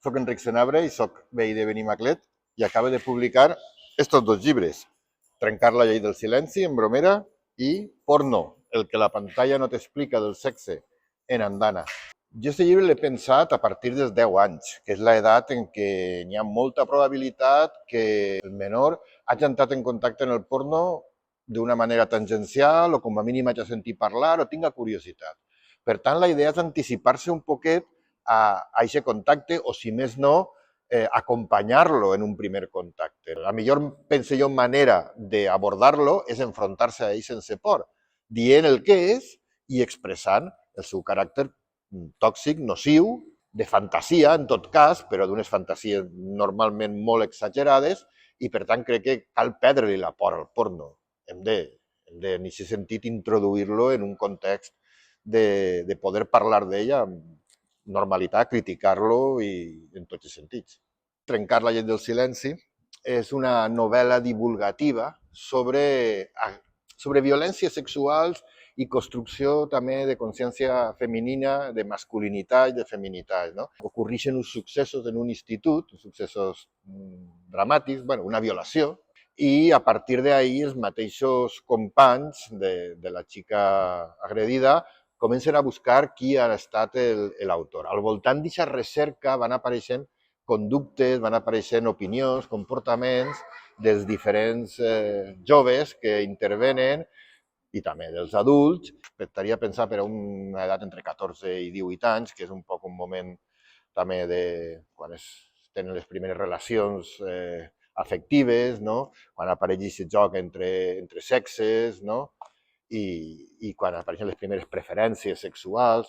Soc Enric Senabre i soc veí de Benimaclet i acaba de publicar estos dos llibres, Trencar la llei del silenci, en bromera, i Porno, el que la pantalla no t'explica del sexe, en andana. Jo aquest llibre l'he pensat a partir dels 10 anys, que és l'edat en què hi ha molta probabilitat que el menor hagi entrat en contacte amb el porno d'una manera tangencial o com a mínim hagi sentit parlar o tinga curiositat. Per tant, la idea és anticipar-se un poquet a aquest contacte o, si més no, acompanyar-lo en un primer contacte. La millor, penso jo, manera d'abordar-lo és enfrontar-se a ell sense por, dient el que és i expressant el seu caràcter tòxic, nociu, de fantasia, en tot cas, però d'unes fantasies normalment molt exagerades, i per tant crec que cal perdre-li la por al porno. Hem de, en aquest sentit, introduir-lo en un context de poder parlar d'ell amb normalitat, criticar-lo i en tots els sentits. Trencar la llei del silenci és una novel·la divulgativa sobre violències sexuals i construcció també de consciència femenina, de masculinitat i de feminitat. No? Ocorreixen uns successos en un institut, successos dramàtics, una violació, i a partir d'ahir els mateixos companys de la xica agredida comencen a buscar qui ha estat l'autor. Al voltant d'aquesta recerca van apareixent conductes, van apareixent opinions, comportaments dels diferents joves que intervenen i també dels adults. Estaria a pensar per a una edat entre 14 i 18 anys, que és un poc un moment també de quan tenen les primeres relacions afectives, no? Quan apareix aquest joc entre sexes, no? I quan apareixen les primeres preferències sexuals.